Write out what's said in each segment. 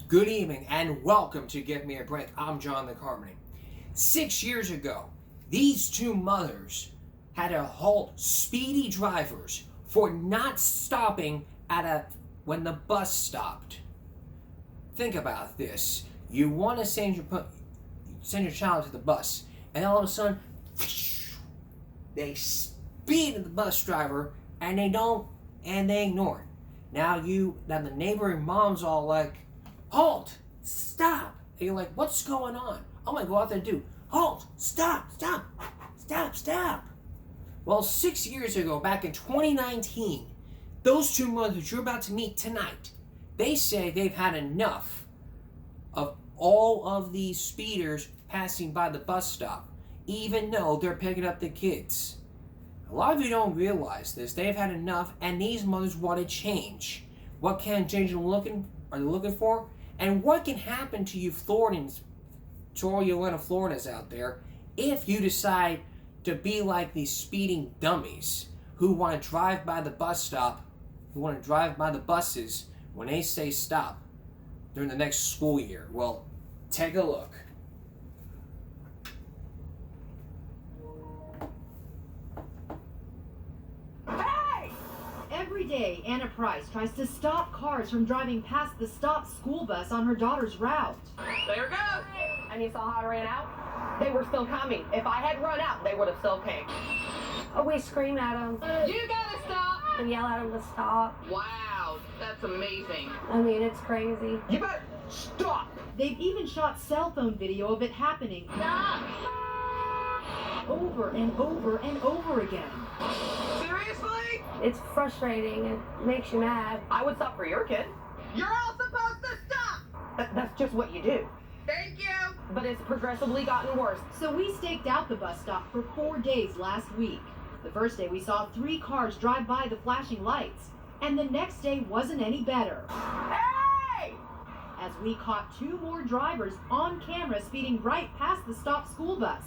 Good evening and welcome to Give Me a Break. I'm John the Carmody. 6 years ago, these two mothers had to halt speedy drivers for not stopping when the bus stopped. Think about this. You want to send your child to the bus, and all of a sudden, they speed at the bus driver, and they ignore it. Now the neighboring mom's all like, halt! Stop! And you're like, what's going on? I'm gonna go out there and do, halt! Stop! Stop! Stop! Stop! Well, 6 years ago, back in 2019, those two mothers you're about to meet tonight, they say they've had enough of all of these speeders passing by the bus stop, even though they're picking up the kids. A lot of you don't realize this. They've had enough, and these mothers want to change. What kind of change are they looking for? And what can happen to you Floridans, to all you Atlanta Floridas out there, if you decide to be like these speeding dummies who want to drive by the bus stop, who want to drive by the buses when they say stop during the next school year? Well, take a look. Every day, Anna Price tries to stop cars from driving past the stopped school bus on her daughter's route. There it goes. And you saw how I ran out? They were still coming. If I had run out, they would have still came. We scream at them You gotta stop. and yell at them to stop. Wow, that's amazing. I mean, it's crazy. You better stop. They've even shot cell phone video of it happening Stop. over and over and over again. Seriously? It's frustrating. It makes you mad. I would stop for your kid. You're all supposed to stop. That's just what you do. Thank you. But it's progressively gotten worse. So we staked out the bus stop for 4 days last week. The first day we saw 3 cars drive by the flashing lights, and the next day wasn't any better. Hey! As we caught 2 more drivers on camera speeding right past the stopped school bus,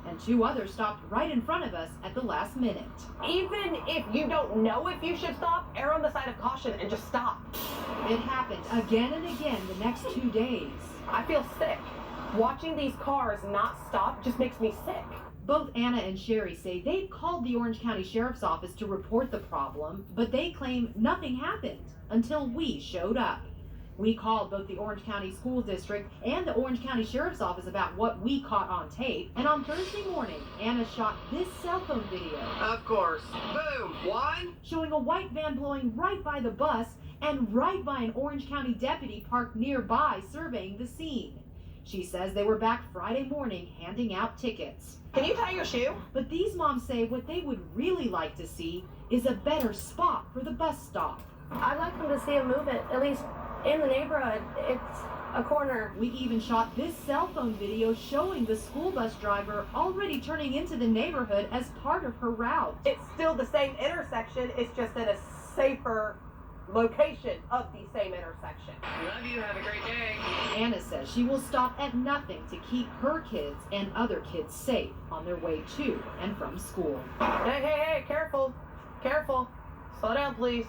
and 2 others stopped right in front of us at the last minute. Even if you don't know if you should stop, err on the side of caution and just stop. It happened again and again the next 2 days. I feel sick. Watching these cars not stop just makes me sick. Both Anna and Sherry say they've called the Orange County Sheriff's Office to report the problem, but they claim nothing happened until we showed up. We called both the Orange County School District and the Orange County Sheriff's Office about what we caught on tape, and on Thursday morning, Anna shot this cell phone video. Of course. Boom. 1. Showing a white van blowing right by the bus and right by an Orange County deputy parked nearby surveying the scene. She says they were back Friday morning handing out tickets. Can you tie your shoe? But these moms say what they would really like to see is a better spot for the bus stop. I'd like them to see them move it, at least in the neighborhood. It's a corner. We even shot this cell phone video showing the school bus driver already turning into the neighborhood as part of her route. It's still the same intersection, it's just at a safer location of the same intersection. Love you, have a great day. Anna says she will stop at nothing to keep her kids and other kids safe on their way to and from school. Hey, careful. Careful. Slow down, please.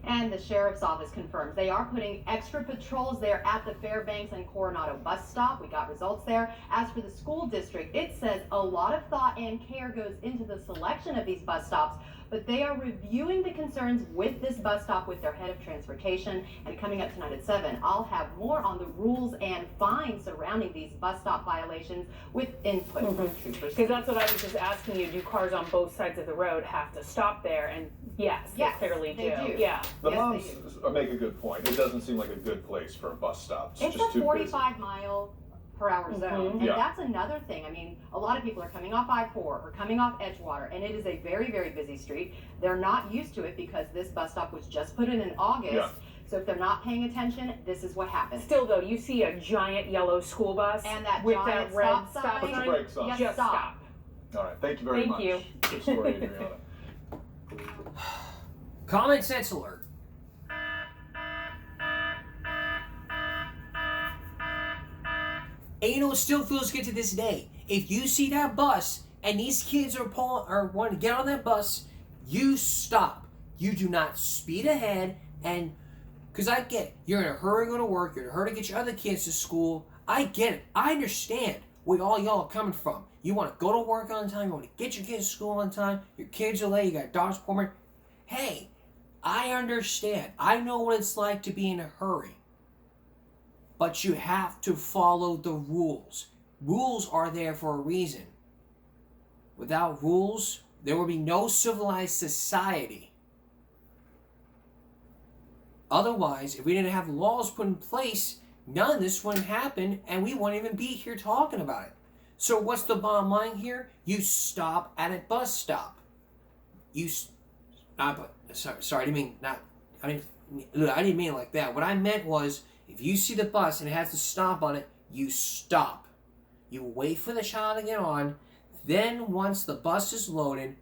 And the Sheriff's Office confirms they are putting extra patrols there at the Fairbanks and Coronado bus stop. We got results there. As for the school district, it says a lot of thought and care goes into the selection of these bus stops, but they are reviewing the concerns with this bus stop with their head of transportation. And coming up tonight at 7, I'll have more on the rules and fines surrounding these bus stop violations with input from troopers. Because that's what I was just asking you. Do cars on both sides of the road have to stop there? And yes, they clearly they do. Yeah. The Yes, moms they make a good point. It doesn't seem like a good place for a bus stop. It's just a too 45-mile-per-hour zone, and Yeah. that's another thing. I mean, a lot of people are coming off I-4 or coming off Edgewater, and it is a very, very busy street. They're not used to it because this bus stop was just put in August. Yeah. So if they're not paying attention, this is what happens. Still though, you see a giant yellow school bus And that with giant that red stop stop sign. Put your sign. brakes on. Yes, Just stop. stop. busy. All right, thank you very Thank much. you. Good story, Adriana. Common sense alert. And you know, it still feels good to this day. If you see that bus and these kids are want to get on that bus, you stop. You do not speed ahead and Because I get it. You're in a hurry to go to work. You're in a hurry to get your other kids to school. I get it. I understand where all y'all are coming from. You want to go to work on time. You want to get your kids to school on time. Your kids are late. You got a doctor's appointment. Hey, I understand. I know what it's like to be in a hurry. But you have to follow the rules. Rules are there for a reason. Without rules, there will be no civilized society. Otherwise, if we didn't have laws put in place, none of this wouldn't happen and we wouldn't even be here talking about it. So what's the bottom line here? You stop at a bus stop. Sorry, I didn't mean it like that. What I meant was, if you see the bus and it has to stop on it, you stop. You wait for the child to get on. Then once the bus is loaded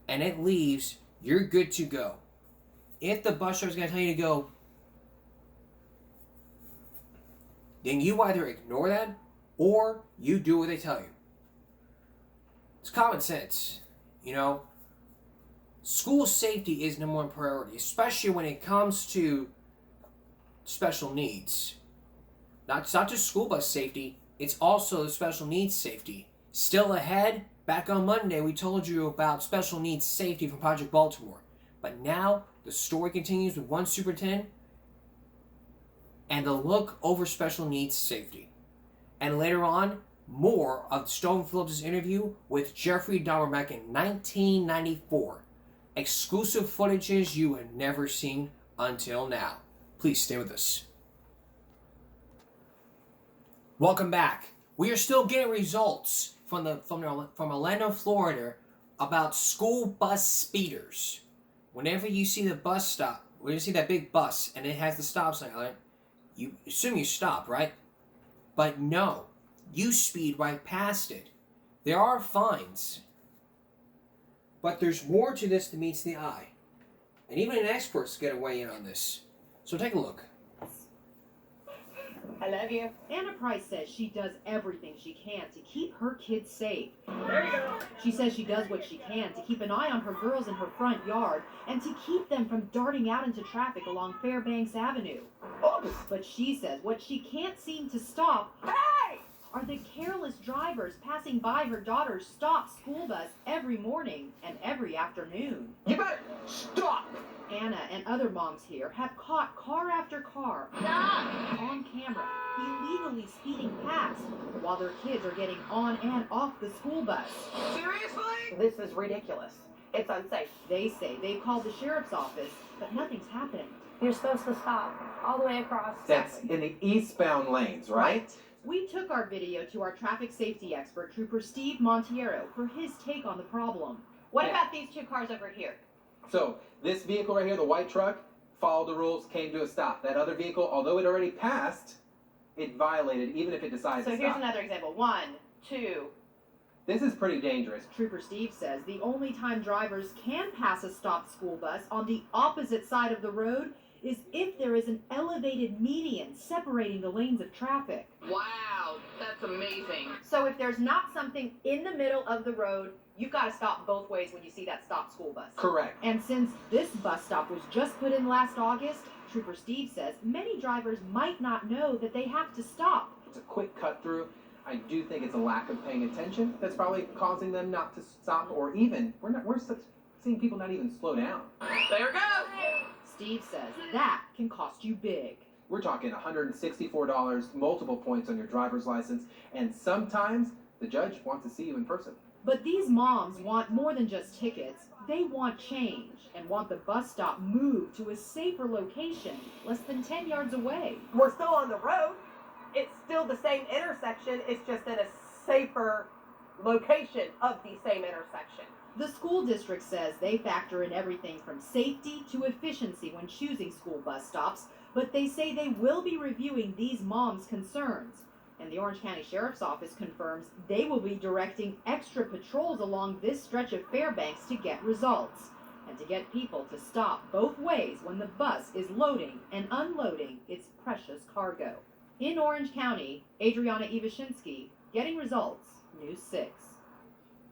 and it leaves, you're good to go. If the bus driver is going to tell you to go, then you either ignore that or you do what they tell you. It's common sense, you know. School safety is number one priority, especially when it comes to special needs. It's not just school bus safety, it's also the special needs safety. Still ahead, back on Monday, we told you about special needs safety from Project Baltimore. But now, the story continues with one superintendent and the look over special needs safety. And later on, more of Stone Phillips' interview with Jeffrey Dahmer back in 1994. Exclusive footages you had never seen until now. Please stay with us. Welcome back. We are still getting results from Orlando, Florida about school bus speeders. Whenever you see the bus stop, when you see that big bus and it has the stop sign on it, you assume you stop, right? But no, you speed right past it. There are fines. But there's more to this than meets the eye. And even experts get a weigh in on this. So take a look. I love you. Anna Price says she does everything she can to keep her kids safe. There you go. She says she does what she can to keep an eye on her girls in her front yard and to keep them from darting out into traffic along Fairbanks Avenue. Oops. But she says what she can't seem to stop Hey! are the careless drivers passing by her daughter's stopped school bus every morning and every afternoon. You better stop. Anna and other moms here have caught car after car on camera illegally speeding past while their kids are getting on and off the school bus. Seriously? This is ridiculous. It's unsafe. They say they've called the sheriff's office, but nothing's happening. You're supposed to stop all the way across. That's in the eastbound lanes, right? We took our video to our traffic safety expert, Trooper Steve Montiero, for his take on the problem. What about these two cars over here? So this vehicle right here, the white truck, followed the rules, came to a stop. That other vehicle, although it already passed, it violated even if it decides So to here's stop. another example. 1, 2. This is pretty dangerous. Trooper Steve says the only time drivers can pass a stopped school bus on the opposite side of the road is if there is an elevated median separating the lanes of traffic. Wow, that's amazing. So if there's not something in the middle of the road, you've got to stop both ways when you see that stopped school bus. Correct. And since this bus stop was just put in last August, Trooper Steve says many drivers might not know that they have to stop. It's a quick cut through. I do think it's a lack of paying attention that's probably causing them not to stop, or even we're seeing people not even slow down. There we go. Steve says that can cost you big. We're talking $164, multiple points on your driver's license, and sometimes the judge wants to see you in person. But these moms want more than just tickets. They want change and want the bus stop moved to a safer location less than 10 yards away. We're still on the road. It's still the same intersection. It's just in a safer location of the same intersection. The school district says they factor in everything from safety to efficiency when choosing school bus stops, but they say they will be reviewing these moms' concerns. And the Orange County Sheriff's Office confirms they will be directing extra patrols along this stretch of Fairbanks to get results and to get people to stop both ways when the bus is loading and unloading its precious cargo. In Orange County, Adriana Ivashinsky, Getting Results, News 6.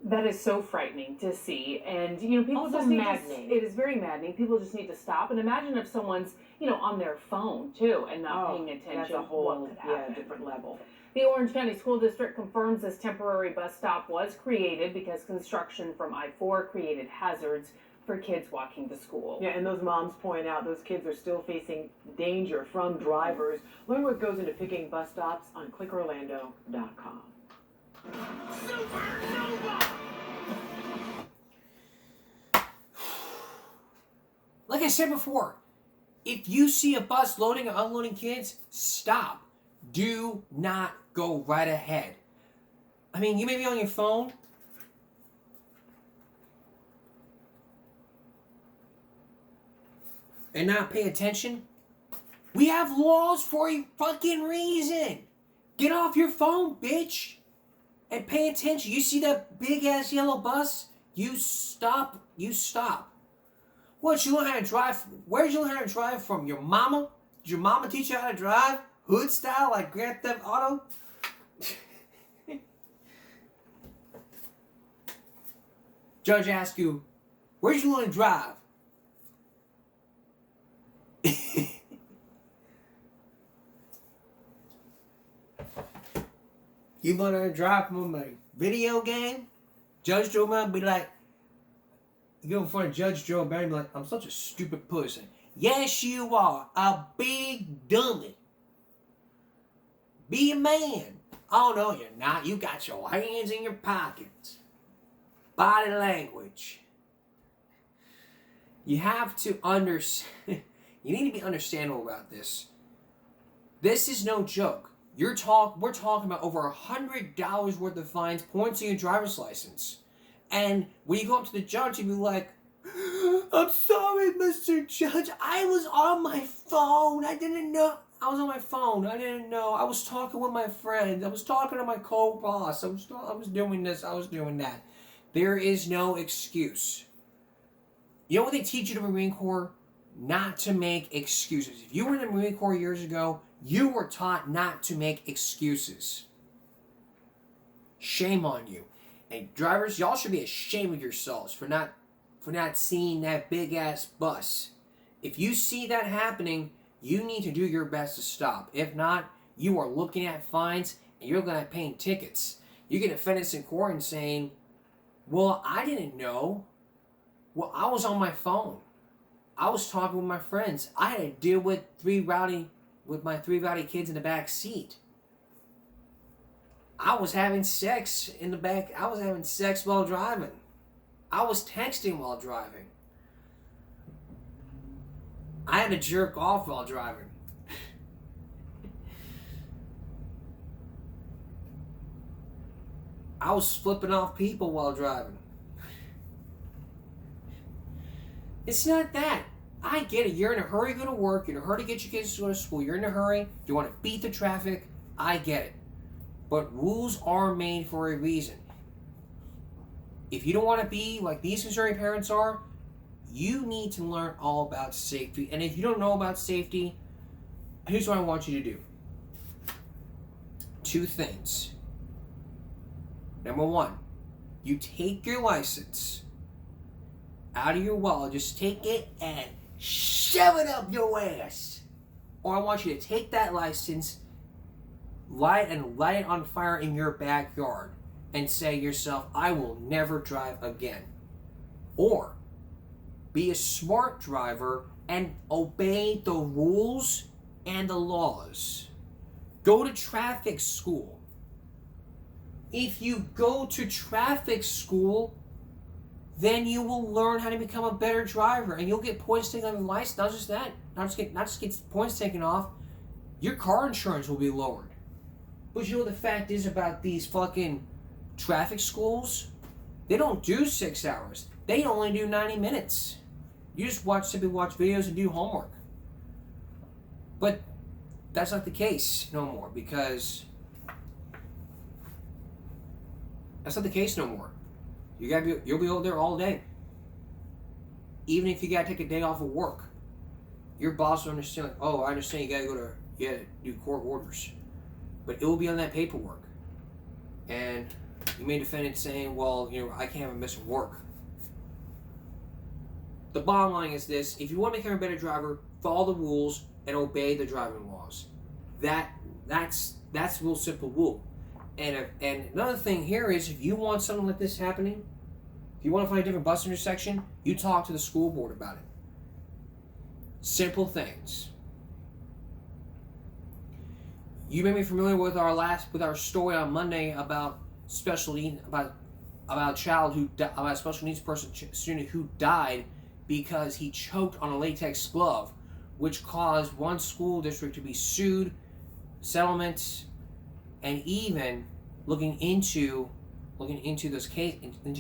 That is so frightening to see, and people Also just need maddening. it is very maddening. People just need to stop and imagine if someone's on their phone too and not paying attention. That's a what whole could happen. different level. The Orange County School District confirms this temporary bus stop was created because construction from I-4 created hazards for kids walking to school. Yeah, and those moms point out those kids are still facing danger from drivers. Learn what goes into picking bus stops on clickorlando.com. Like I said before, if you see a bus loading or unloading kids, stop. Do not go right ahead. I mean, you may be on your phone. And not pay attention. We have laws for a fucking reason. Get off your phone, bitch. And pay attention. You see that big ass yellow bus? You stop. You stop. What, you learn how to drive? Where'd you learn how to drive from? Your mama? Did your mama teach you how to drive? Hood style, like Grand Theft Auto? Judge asks you, where'd you learn to drive? You learn how to drive from a video game? Judge Joe Biden be like, you go in front of Judge Joe Biden and be like, I'm such a stupid person. Yes, you are. A big dummy. Be a man. Oh, no, you're not. You got your hands in your pockets. Body language. You have to understand. You need to be understandable about this. This is no joke. We're talking about over $100 worth of fines, points on your driver's license. And when you go up to the judge, you'll be like, I'm sorry, Mr. Judge. I was on my phone. I didn't know. I was on my phone. I didn't know. I was talking with my friends. I was talking to my co-boss. I was doing this. I was doing that. There is no excuse. You know what they teach you in the Marine Corps? Not to make excuses. If you were in the Marine Corps years ago, you were taught not to make excuses. Shame on you. And drivers, y'all should be ashamed of yourselves for not seeing that big ass bus. If you see that happening, you need to do your best to stop. If not, you are looking at fines and you're going to be paying tickets. You get offended in court and saying, well, I didn't know. Well, I was on my phone. I was talking with my friends. I had to deal with my three rowdy kids in the back seat. I was having sex in the back. I was having sex while driving. I was texting while driving. I had to jerk off while driving. I was flipping off people while driving. It's not that. I get it. You're in a hurry to go to work. You're in a hurry to get your kids to go to school. You're in a hurry. You want to beat the traffic. I get it. But rules are made for a reason. If you don't want to be like these Missouri parents are, you need to learn all about safety. And if you don't know about safety, here's what I want you to do. 2 things. Number 1, you take your license out of your wallet, just take it and shove it up your ass. Or I want you to take that license, light it on fire in your backyard and say to yourself, I will never drive again. Or be a smart driver and obey the rules and the laws. Go to traffic school. If you go to traffic school, then you will learn how to become a better driver, and you'll get points taken on your license. Not just that, not just get points taken off. Your car insurance will be lowered. But you know what the fact is about these fucking traffic schools? They don't do 6 hours. They only do 90 minutes. You just simply watch videos and do homework. But that's not the case no more, because that's not the case no more. You'll be over there all day. Even if you gotta take a day off of work, your boss will understand. Like, oh, I understand. You gotta do court orders, but it will be on that paperwork, and You may defend it saying, well, I can't have a missing work. The bottom line is this: if you want to become a better driver, follow the rules and obey the driving laws. That's a real simple rule. And another thing here is, if you want something like this happening, if you want to find a different bus intersection, you talk to the school board about it. Simple things. You may be familiar with our story on Monday about special need, about a special needs student who died because he choked on a latex glove, which caused one school district to be sued, settlements, and even looking into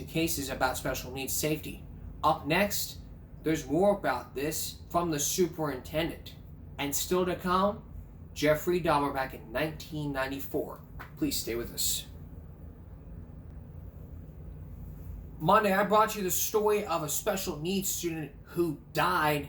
cases about special needs safety. Up next, there's more about this from the superintendent. And still to come, Jeffrey Dahmer back in 1994. Please stay with us. Monday, I brought you the story of a special needs student who died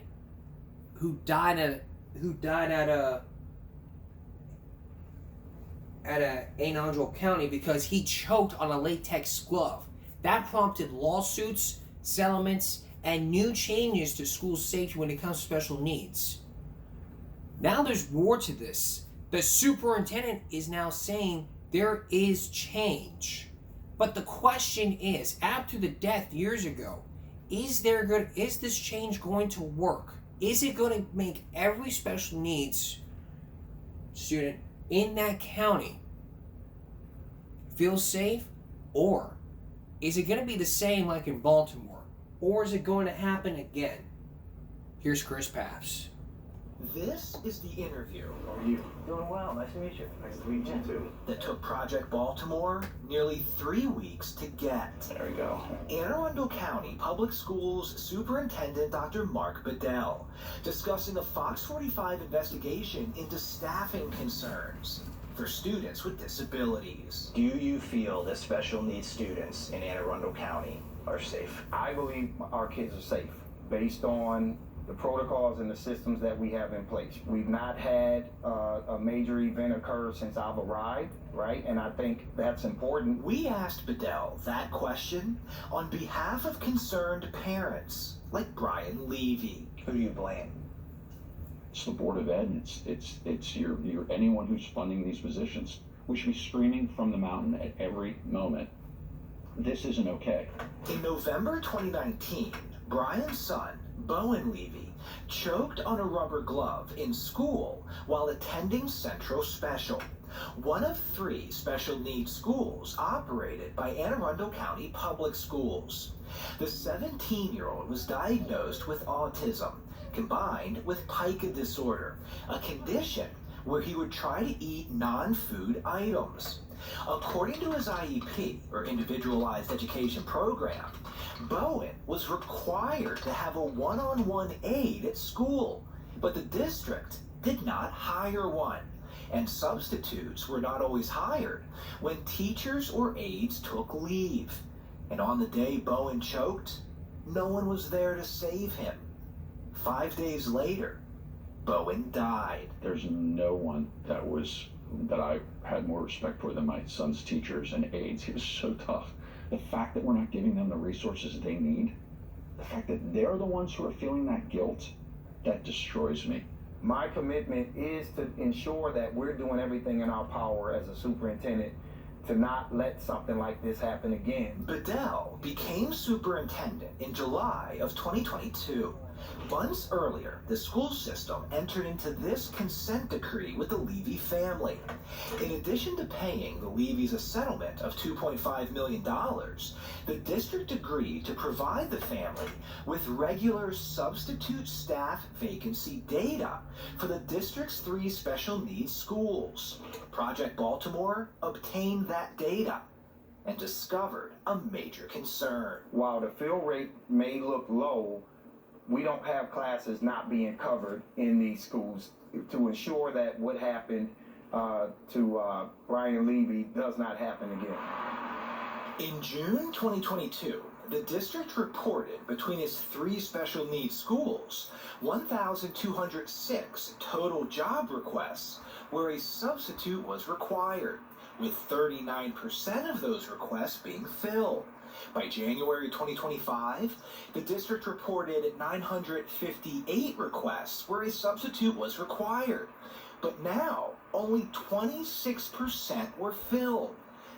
at Anne County because he choked on a latex glove. That prompted lawsuits, settlements, and new changes to school safety when it comes to special needs. Now there's more to this. The superintendent is now saying there is change. But the question is, after the death years ago, is this change going to work? Is it going to make every special needs student in that county feel safe? Or is it going to be the same like in Baltimore? Or is it going to happen again? Here's Chris Paffs. This is the interview. How are you? Doing well. Nice to meet you. Nice to meet you too. That took Project Baltimore nearly 3 weeks to get. There we go. Anne Arundel County Public Schools Superintendent Dr. Mark Bedell discussing a Fox 45 investigation into staffing concerns for students with disabilities. Do you feel that special needs students in Anne Arundel County are safe? I believe our kids are safe based on the protocols and the systems that we have in place. We've not had a major event occur since I've arrived, right? And I think that's important. We asked Bedell that question on behalf of concerned parents like Brian Levy. Who do you blame? It's the Board of Ed. It's your anyone who's funding these positions. We should be screaming from the mountain at every moment. This isn't okay. In November 2019, Brian's son, Bowen Levy, choked on a rubber glove in school while attending Central Special, one of 3 special needs schools operated by Anne Arundel County Public Schools. The 17-year-old was diagnosed with autism, combined with pica disorder, a condition where he would try to eat non-food items. According to his IEP, or Individualized Education Program, Bowen was required to have a one-on-one aide at school, but the district did not hire one, and substitutes were not always hired when teachers or aides took leave. And on the day Bowen choked, no one was there to save him. 5 days later, Bowen died. There's no one that I had more respect for than my son's teachers and aides. He was so tough. The fact that we're not giving them the resources they need, the fact that they're the ones who are feeling that guilt, that destroys me. My commitment is to ensure that we're doing everything in our power as a superintendent to not let something like this happen again. Bedell became superintendent in July of 2022. Months earlier, the school system entered into this consent decree with the Levy family. In addition to paying the Levys a settlement of $2.5 million, the district agreed to provide the family with regular substitute staff vacancy data for the district's 3 special needs schools. Project Baltimore obtained that data and discovered a major concern. While the fill rate may look low, we don't have classes not being covered in these schools to ensure that what happened to Brian Levy does not happen again. In June 2022, the district reported between its 3 special needs schools, 1,206 total job requests where a substitute was required, with 39% of those requests being filled. By January 2025, the district reported 958 requests where a substitute was required. But now, only 26% were filled.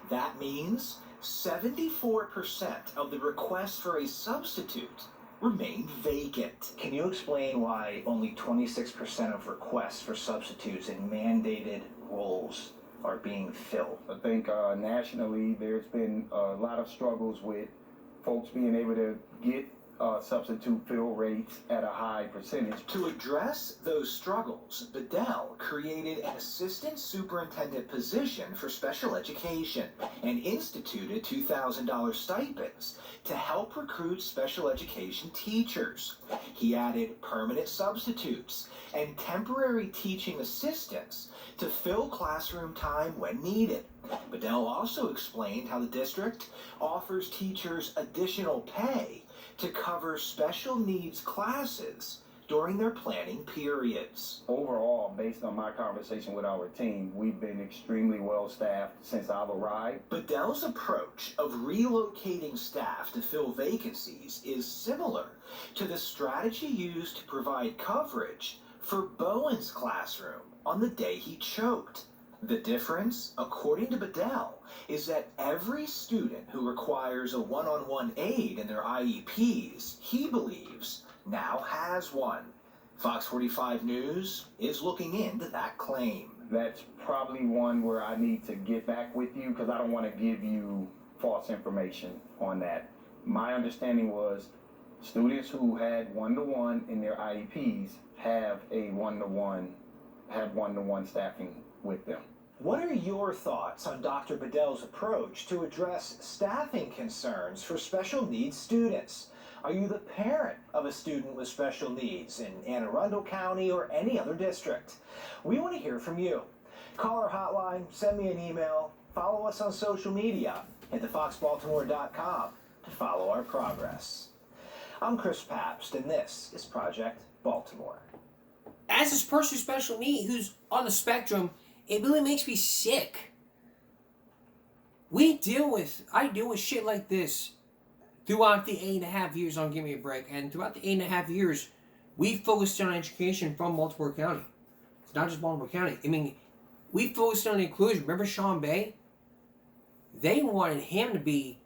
That means 74% of the requests for a substitute remained vacant. Can you explain why only 26% of requests for substitutes in mandated roles are being filled? I think nationally there's been a lot of struggles with folks being able to get substitute fill rates at a high percentage. To address those struggles, Bedell created an assistant superintendent position for special education and instituted $2,000 stipends to help recruit special education teachers. He added permanent substitutes and temporary teaching assistants to fill classroom time when needed. Bedell also explained how the district offers teachers additional pay to cover special needs classes during their planning periods. Overall, based on my conversation with our team, we've been extremely well staffed since I've arrived. Bedell's approach of relocating staff to fill vacancies is similar to the strategy used to provide coverage for Bowen's classroom on the day he choked. The difference, according to Bedell, is that every student who requires a one-on-one aid in their IEPs, he believes, now has one. Fox 45 News is looking into that claim. That's probably one where I need to get back with you because I don't want to give you false information on that. My understanding was students who had one-to-one in their IEPs have one-to-one staffing with them. What are your thoughts on Dr. Bedell's approach to address staffing concerns for special needs students? Are you the parent of a student with special needs in Anne Arundel County or any other district? We want to hear from you. Call our hotline, send me an email, follow us on social media, hit thefoxbaltimore.com to follow our progress. I'm Chris Pabst, and this is Project Baltimore. As this person with special need who's on the spectrum, it really makes me sick. I deal with shit like this throughout the 8.5 years on Give Me a Break. And throughout the 8.5 years, we focused on education from Baltimore County. It's not just Baltimore County. I mean, we focused on inclusion. Remember Sean Bay? They wanted him to be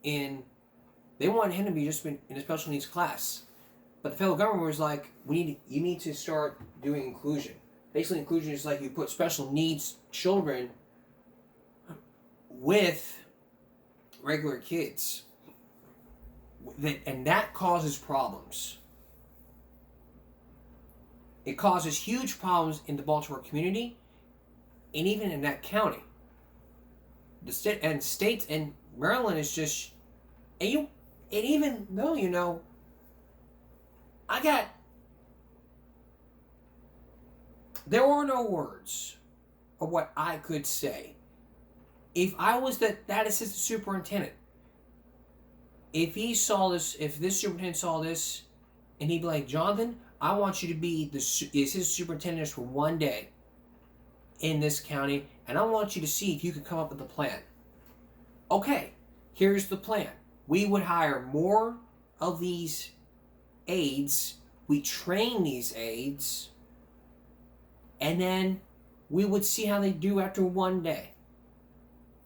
just in a special needs class. But the federal government was like, you need to start doing inclusion. Basically, inclusion is like you put special needs children with regular kids. And that causes problems. It causes huge problems in the Baltimore community and even in that county. The state and states and Maryland is just, even though, there are no words of what I could say. If I was that assistant superintendent, if this superintendent saw this, and he'd be like, Jonathan, I want you to be the assistant superintendent for one day in this county, and I want you to see if you can come up with a plan. Okay, here's the plan. We would hire more of these aides. We train these aides. And then we would see how they do after one day.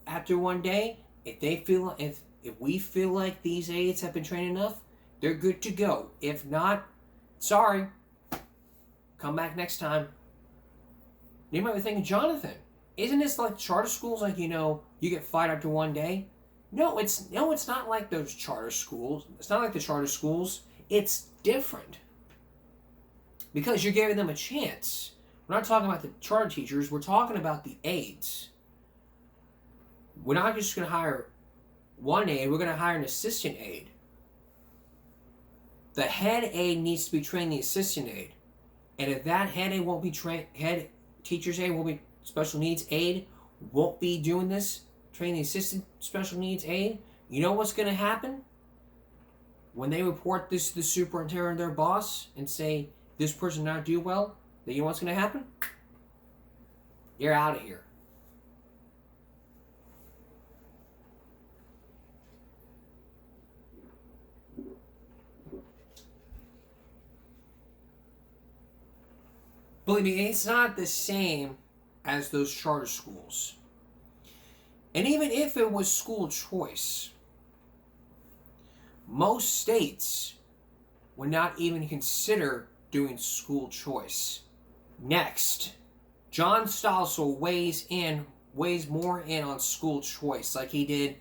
After one day, if we feel like these aides have been trained enough, they're good to go. If not, sorry. Come back next time. You might be thinking, Jonathan, isn't this like charter schools? Like, you get fired after one day? No, it's not like those charter schools. It's not like the charter schools. It's different. Because you're giving them a chance. We're not talking about the charter teachers. We're talking about the aides. We're not just going to hire one aide. We're going to hire an assistant aide. The head aide needs to be trained the assistant aide. And if that head aide won't be trained, head teacher's aide won't be special needs aide, won't be doing this, train the assistant special needs aide, you know what's going to happen? When they report this to the superintendent, their boss, and say, this person not do well, then you know what's going to happen? You're out of here. Believe me, it's not the same as those charter schools. And even if it was school choice, most states would not even consider doing school choice. Next, John Stossel weighs more in on school choice like he did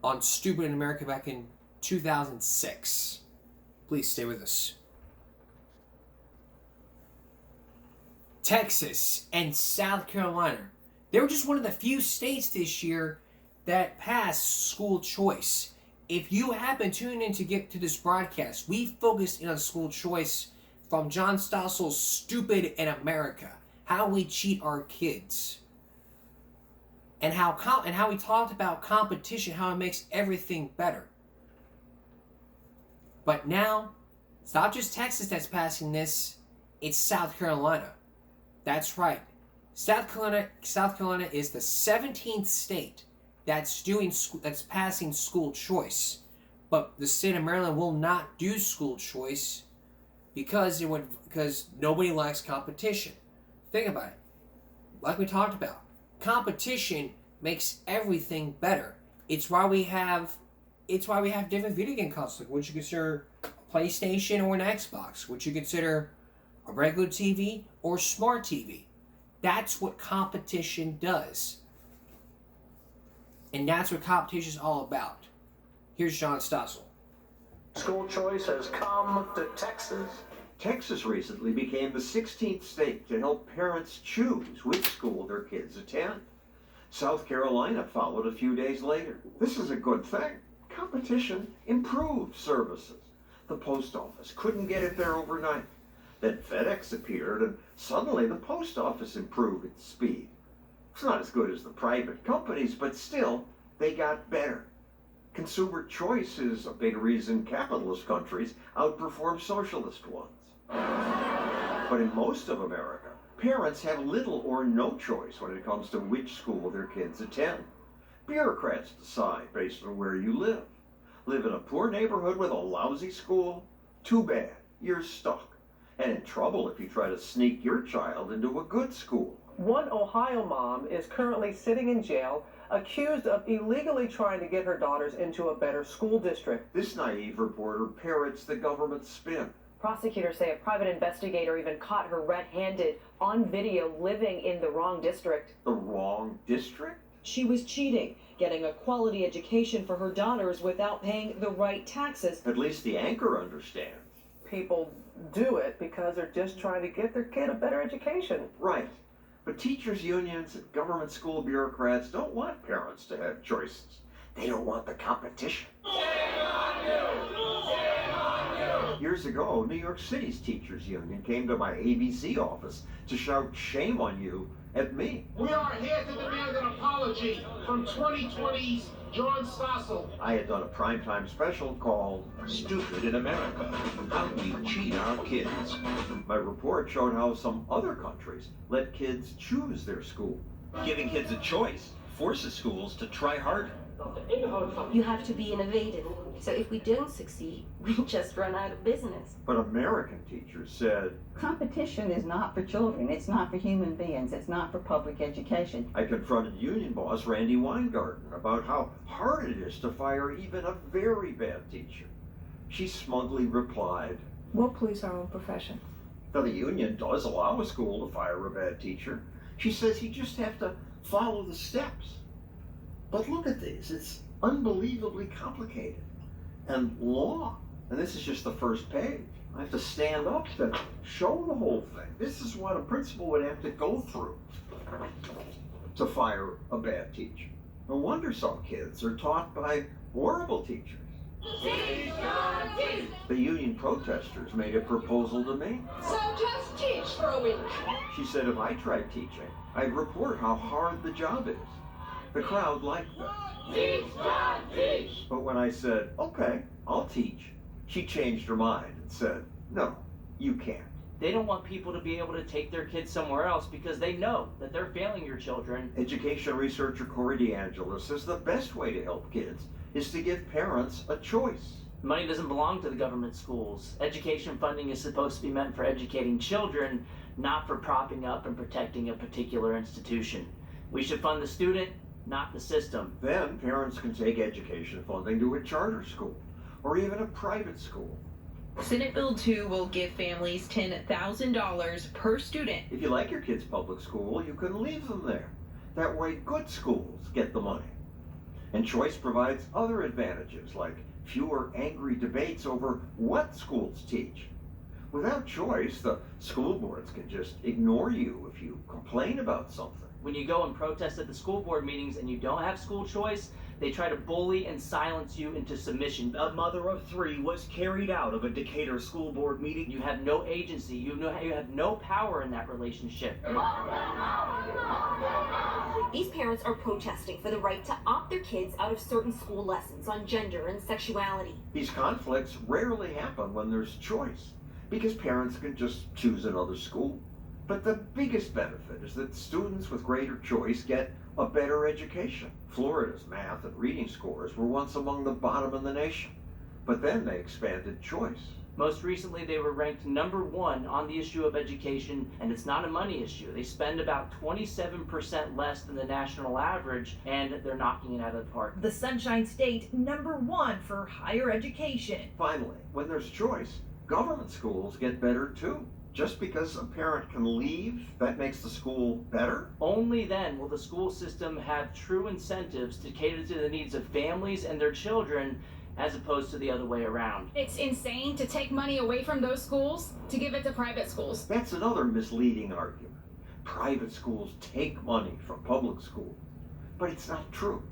on Stupid in America back in 2006. Please stay with us. Texas and South Carolina, they were just one of the few states this year that passed school choice. If you happen to tune in to get to this broadcast, we focused in on school choice from John Stossel's Stupid in America, how we cheat our kids, and how we talked about competition, how it makes everything better. But now, it's not just Texas that's passing this, it's South Carolina. That's right. South Carolina is the 17th state that's passing school choice. But the state of Maryland will not do school choice because nobody likes competition. Think about it. Like we talked about, competition makes everything better. It's why we have different video game consoles. Would you consider a PlayStation or an Xbox? Would you consider a regular TV or smart TV? That's what competition does. And that's what competition is all about. Here's John Stossel. School choice has come to Texas. Texas recently became the 16th state to help parents choose which school their kids attend. South Carolina followed a few days later. This is a good thing. Competition improves services. The post office couldn't get it there overnight. Then FedEx appeared, and suddenly the post office improved its speed. It's not as good as the private companies, but still, they got better. Consumer choice is a big reason capitalist countries outperform socialist ones. But in most of America, parents have little or no choice when it comes to which school their kids attend. Bureaucrats decide based on where you live. Live in a poor neighborhood with a lousy school? Too bad, you're stuck. And in trouble if you try to sneak your child into a good school. One Ohio mom is currently sitting in jail, accused of illegally trying to get her daughters into a better school district. This naive reporter parrots the government spin. Prosecutors say a private investigator even caught her red-handed on video living in the wrong district. The wrong district? She was cheating, getting a quality education for her daughters without paying the right taxes. At least the anchor understands. People do it because they're just trying to get their kid a better education. Right. But teachers' unions and government school bureaucrats don't want parents to have choices. They don't want the competition. Shame on you! Shame on you! Years ago, New York City's teachers' union came to my ABC office to shout shame on you at me. We are here to demand an apology from 2020's John Stossel. I had done a primetime special called Stupid in America, How We Cheat Our Kids. My report showed how some other countries let kids choose their school. Giving kids a choice forces schools to try harder. You have to be innovative. So if we don't succeed, we just run out of business. But American teachers said, competition is not for children. It's not for human beings. It's not for public education. I confronted union boss Randy Weingarten about how hard it is to fire even a very bad teacher. She smugly replied, We'll police our own profession. Now, the union does allow a school to fire a bad teacher. She says you just have to follow the steps. But look at these. It's unbelievably complicated and long. And this is just the first page. I have to stand up to show the whole thing. This is what a principal would have to go through to fire a bad teacher. No wonder some kids are taught by horrible teachers. Teach, God, teach. The union protesters made a proposal to me. So just teach for a week. She said if I tried teaching, I'd report how hard the job is. The crowd liked that. Teach, God, teach. But when I said, okay, I'll teach, she changed her mind and said, no, you can't. They don't want people to be able to take their kids somewhere else because they know that they're failing your children. Education researcher Corey DeAngelo says the best way to help kids is to give parents a choice. Money doesn't belong to the government schools. Education funding is supposed to be meant for educating children, not for propping up and protecting a particular institution. We should fund the student, not the system. Then parents can take education funding to a charter school or even a private school. Senate Bill 2 will give families $10,000 per student. If you like your kid's public school, you can leave them there. That way, good schools get the money. And choice provides other advantages, like fewer angry debates over what schools teach. Without choice, the school boards can just ignore you if you complain about something. When you go and protest at the school board meetings and you don't have school choice, they try to bully and silence you into submission. A mother of 3 was carried out of a Decatur school board meeting. You have no agency. You have no power in that relationship. These parents are protesting for the right to opt their kids out of certain school lessons on gender and sexuality. These conflicts rarely happen when there's choice, because parents can just choose another school. But the biggest benefit is that students with greater choice get a better education. Florida's math and reading scores were once among the bottom in the nation, but then they expanded choice. Most recently, they were ranked #1 on the issue of education, and it's not a money issue. They spend about 27% less than the national average, and they're knocking it out of the park. The Sunshine State, #1 for higher education. Finally, when there's choice, government schools get better too. Just because a parent can leave, that makes the school better? Only then will the school system have true incentives to cater to the needs of families and their children, as opposed to the other way around. It's insane to take money away from those schools to give it to private schools. That's another misleading argument. Private schools take money from public schools, but it's not true.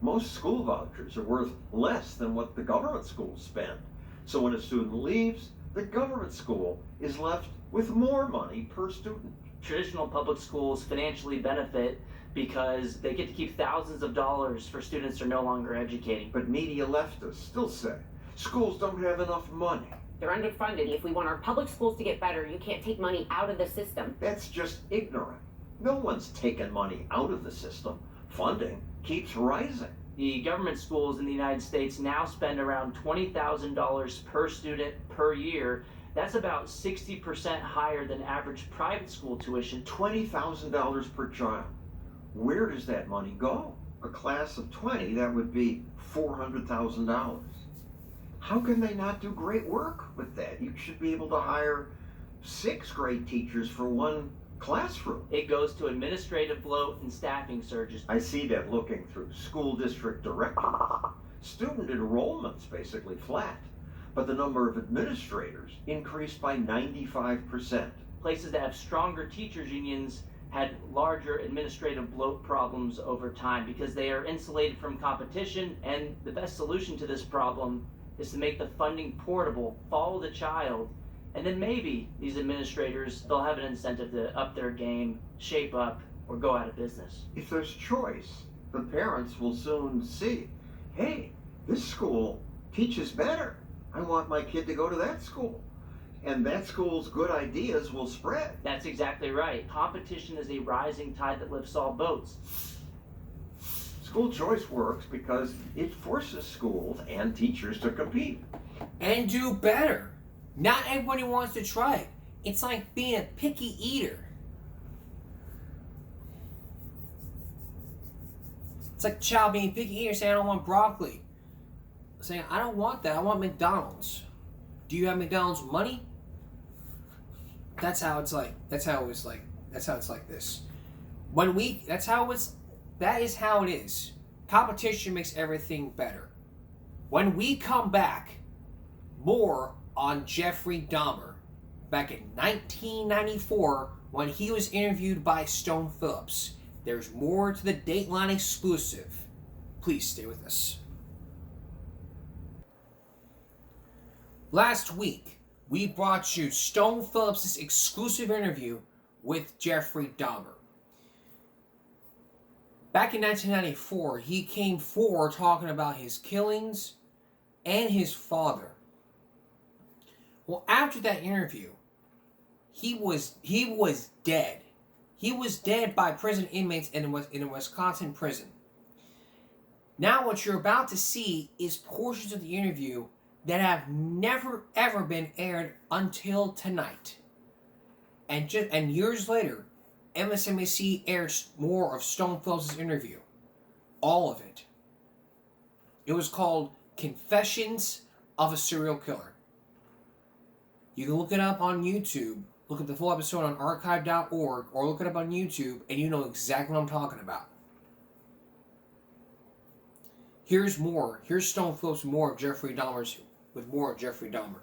Most school vouchers are worth less than what the government schools spend. So when a student leaves, the government school is left with more money per student. Traditional public schools financially benefit because they get to keep thousands of dollars for students they're no longer educating. But media leftists still say schools don't have enough money. They're underfunded. If we want our public schools to get better, you can't take money out of the system. That's just ignorant. No one's taken money out of the system. Funding keeps rising. The government schools in the United States now spend around $20,000 per student per year. That's about 60% higher than average private school tuition. $20,000 per child. Where does that money go? A class of 20, that would be $400,000. How can they not do great work with that? You should be able to hire 6 great teachers for one classroom. It goes to administrative bloat and staffing surges. I see that looking through school district directories. Student enrollment's basically flat, but the number of administrators increased by 95%. Places that have stronger teachers unions had larger administrative bloat problems over time because they are insulated from competition, and the best solution to this problem is to make the funding portable, follow the child, and then maybe these administrators, they'll have an incentive to up their game, shape up, or go out of business. If there's choice, the parents will soon see, hey, this school teaches better. I want my kid to go to that school. And that school's good ideas will spread. That's exactly right. Competition is a rising tide that lifts all boats. School choice works because it forces schools and teachers to compete. And do better. Not everybody wants to try it. It's like being a picky eater. It's like a child being a picky eater saying, I don't want broccoli. Saying, I don't want that. I want McDonald's. Do you have McDonald's money? That's how it's like. That's how it's like. That's how it's like this. That is how it is. Competition makes everything better. When we come back, more on Jeffrey Dahmer back in 1994 when he was interviewed by Stone Phillips. There's more to the Dateline exclusive. Please stay with us. Last week, we brought you Stone Phillips' exclusive interview with Jeffrey Dahmer. Back in 1994, he came forward talking about his killings and his father. Well, after that interview, he was dead. He was dead by prison inmates in a Wisconsin prison. Now what you're about to see is portions of the interview that have never ever been aired until tonight. And years later, MSNBC aired more of Stone Phelps' interview. All of it. It was called Confessions of a Serial Killer. You can look it up on YouTube. Look at the full episode on archive.org or look it up on YouTube and you know exactly what I'm talking about. Here's more. Here's Stone Phelps with more of Jeffrey Dahmer.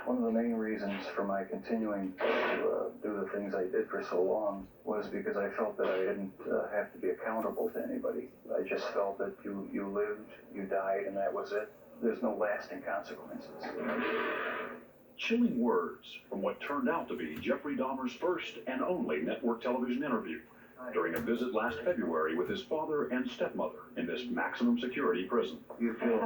One of the main reasons for my continuing to do the things I did for so long was because I felt that I didn't have to be accountable to anybody. I just felt that you lived, you died, and that was it. There's no lasting consequences. Chilling words from what turned out to be Jeffrey Dahmer's first and only network television interview during a visit last February with his father and stepmother in this maximum security prison. You feel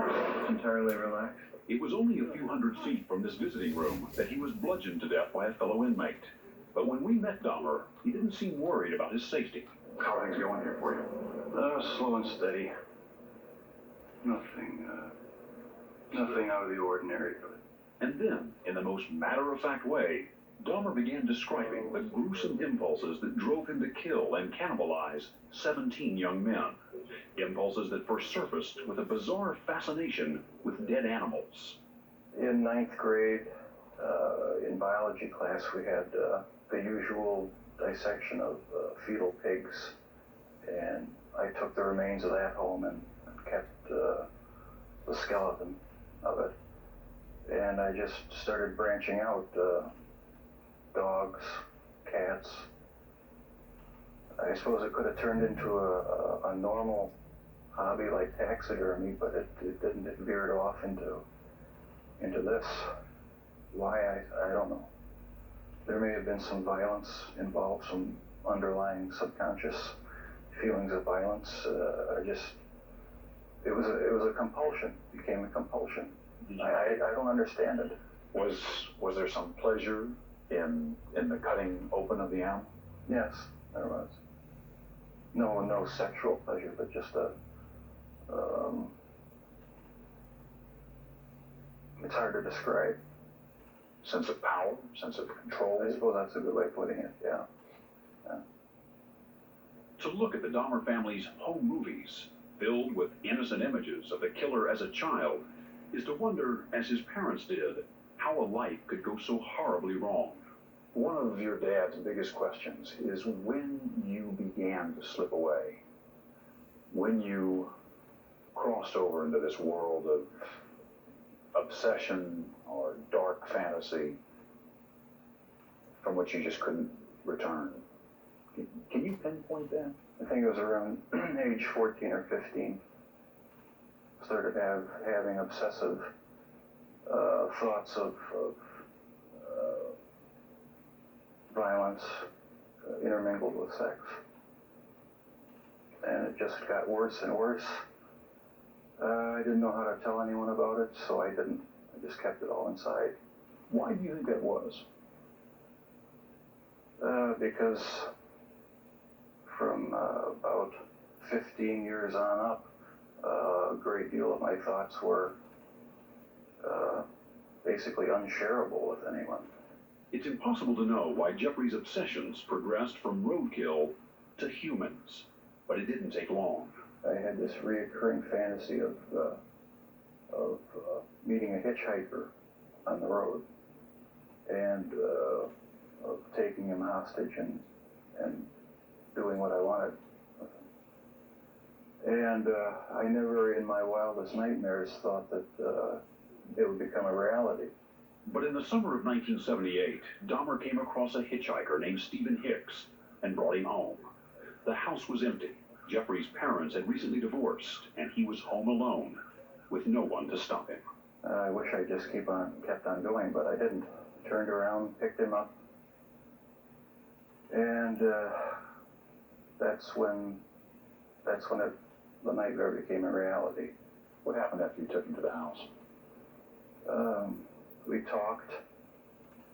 entirely relaxed? It was only a few hundred feet from this visiting room that he was bludgeoned to death by a fellow inmate. But when we met Dahmer, he didn't seem worried about his safety. How are things going here for you? Slow and steady. Nothing out of the ordinary. And then, in the most matter-of-fact way, Dahmer began describing the gruesome impulses that drove him to kill and cannibalize 17 young men. Impulses that first surfaced with a bizarre fascination with dead animals. In 9th grade, in biology class, we had the usual dissection of fetal pigs, and I took the remains of that home and kept the skeleton of it. And I just started branching out, dogs, cats. I suppose it could have turned into a normal hobby like taxidermy, but it didn't. It veered off into this. Why, I don't know. There may have been some violence involved, some underlying subconscious feelings of violence. It was a compulsion. It became a compulsion. I don't understand it. Was there some pleasure in the cutting open of the animal? Yes, there was. No sexual pleasure, but just it's hard to describe. Sense of power, sense of control. I suppose that's a good way of putting it, yeah. To look at the Dahmer family's home movies, filled with innocent images of the killer as a child, is to wonder, as his parents did, how a life could go so horribly wrong. One of your dad's biggest questions is when you began to slip away, when you crossed over into this world of obsession or dark fantasy from which you just couldn't return. Can you pinpoint that? I think it was around age 14 or 15. Started having obsessive thoughts of violence intermingled with sex. And it just got worse and worse. I didn't know how to tell anyone about it, so I didn't. I just kept it all inside. Why do you think that was? Because from about 15 years on up, a great deal of my thoughts were basically unshareable with anyone. It's impossible to know why Jeffrey's obsessions progressed from roadkill to humans, but it didn't take long. I had this reoccurring fantasy of meeting a hitchhiker on the road and of taking him hostage and doing what I wanted with him. And I never in my wildest nightmares thought that it would become a reality. But in the summer of 1978, Dahmer came across a hitchhiker named Stephen Hicks and brought him home. The house was empty. Jeffrey's parents had recently divorced, and he was home alone, with no one to stop him. I wish I just kept on going, but I didn't. Turned around, picked him up, and that's when the nightmare became a reality. What happened after you took him to the house? We talked,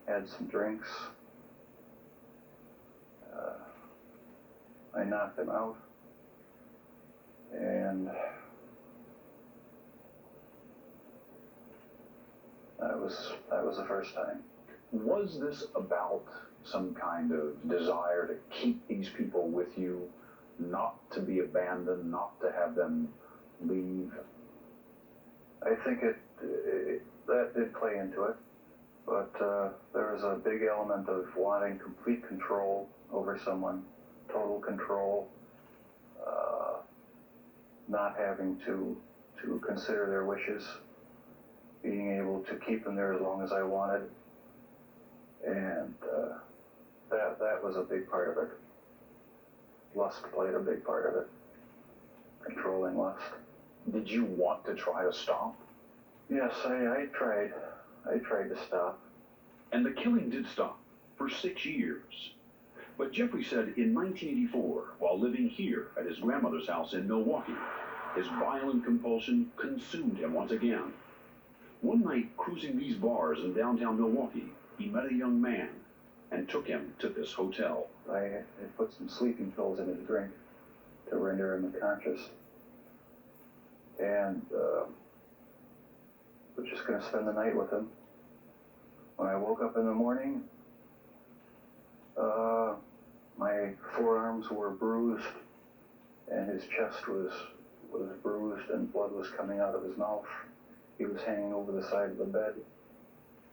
had some drinks. I knocked him out, and That was the first time. Was this about some kind of desire to keep these people with you, not to be abandoned, not to have them leave? I think that did play into it, but there was a big element of wanting complete control over someone, total control, not having to consider their wishes, being able to keep them there as long as I wanted, and that was a big part of it. Lust played a big part of it, controlling lust. Did you want to try to stop? Yes, I tried. I tried to stop. And the killing did stop for 6 years. But Jeffrey said in 1984, while living here at his grandmother's house in Milwaukee, his violent compulsion consumed him once again. One night, cruising these bars in downtown Milwaukee, he met a young man and took him to this hotel. I had put some sleeping pills in his drink to render him unconscious. And was just going to spend the night with him. When I woke up in the morning, my forearms were bruised, and his chest was bruised, and blood was coming out of his mouth. He was hanging over the side of the bed,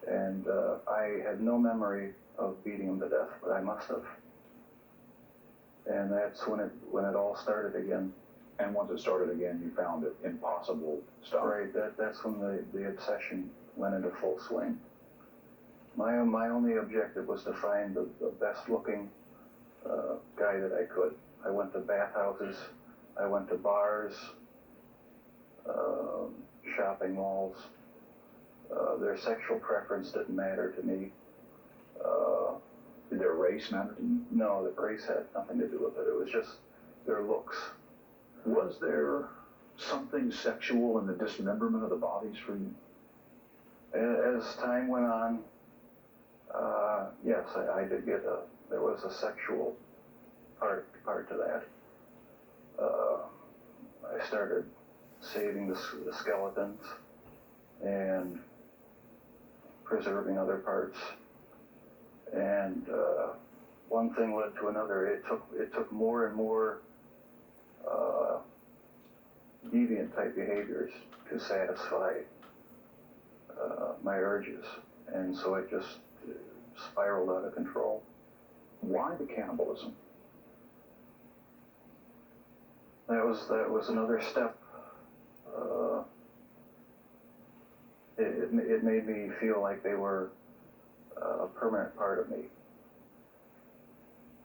and I had no memory of beating him to death, but I must have. And that's when it all started again. And once it started again, you found it impossible to stop. Right, that's when the obsession went into full swing. My only objective was to find the best looking guy that I could. I went to bathhouses, I went to bars, shopping malls. Their sexual preference didn't matter to me. Did their race matter to you? No, the race had nothing to do with it. It was just their looks. Was there something sexual in the dismemberment of the bodies for you? As time went on, yes, I did get there was a sexual part to that. I started saving the skeletons and preserving other parts, and one thing led to another. It took more and more deviant type behaviors to satisfy my urges, and so it just spiraled out of control. Why the cannibalism? That was another step. It made me feel like they were a permanent part of me.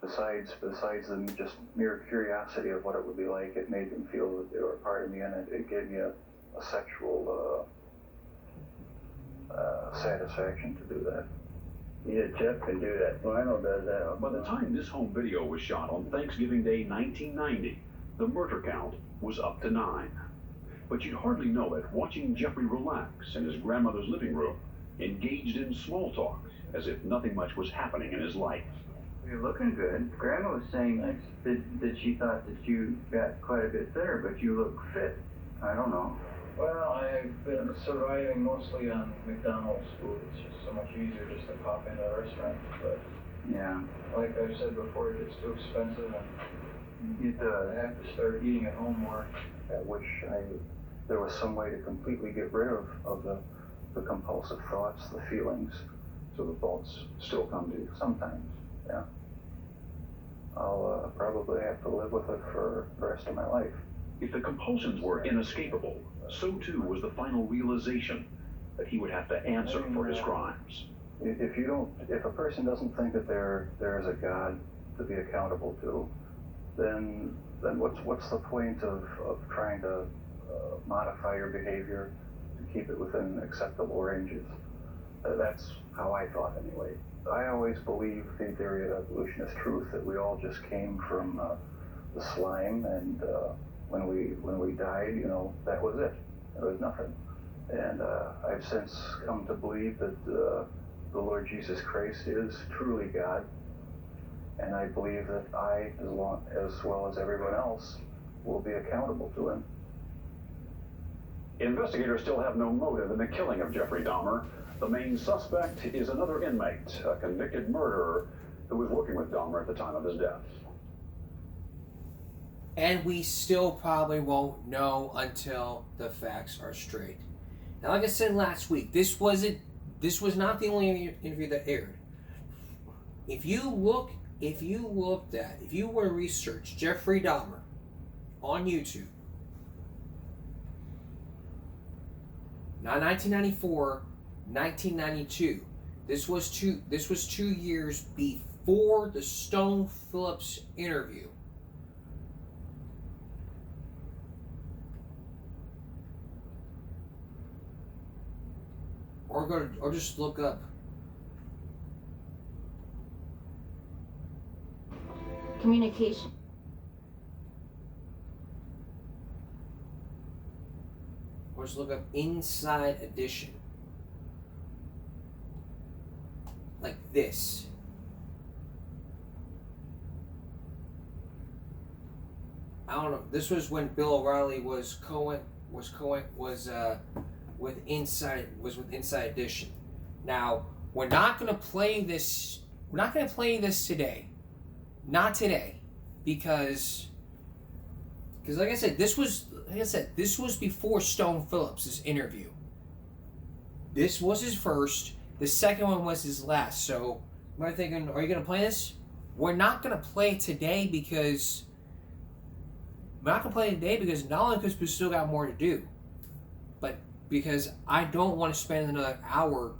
Besides the just mere curiosity of what it would be like, it made them feel that they were a part of me, and it gave me a sexual satisfaction to do that. Yeah, Jeff can do that. Lionel does that. By the time this home video was shot on Thanksgiving Day 1990, the murder count was up to 9. But you'd hardly know it watching Jeffrey relax in his grandmother's living room, engaged in small talk, as if nothing much was happening in his life. You're looking good. Grandma was saying that she thought that you got quite a bit thinner, but you look fit. I don't know. Well, I've been surviving mostly on McDonald's food. It's just so much easier just to pop into a restaurant. But yeah, like I've said before, it gets too expensive, and I have to start eating at home more. I wish there was some way to completely get rid of the compulsive thoughts, the feelings. So the thoughts still come to you? Sometimes, yeah. I'll probably have to live with it for the rest of my life. If the compulsions were inescapable, so too was the final realization that he would have to answer for his crimes. If a person doesn't think that there is a God to be accountable to, then what's the point of trying to modify your behavior to keep it within acceptable ranges? That's how I thought anyway. I always believed the theory of evolution is truth, that we all just came from the slime, and when we died, that was it. There was nothing. And I've since come to believe that the Lord Jesus Christ is truly God, and I believe that I, as well as everyone else, will be accountable to him. Investigators still have no motive in the killing of Jeffrey Dahmer. The main suspect is another inmate, a convicted murderer who was working with Dahmer at the time of his death. And we still probably won't know until the facts are straight. Now, like I said last week, this was not the only interview that aired. If you were to research Jeffrey Dahmer on YouTube, not 1994, 1992. This was 2 years before the Stone Phillips interview. Or just look up Communication. Or just look up Inside Edition. Like this. I don't know. This was when Bill O'Reilly was with Inside Edition. Now, we're not gonna play this. We're not gonna play this today. Not today, because like I said, this was before Stone Phillips' interview. This was his first. The second one was his last. So, I'm thinking, are you gonna play this? We're not gonna play it today because not only because we still got more to do, but because I don't want to spend another hour,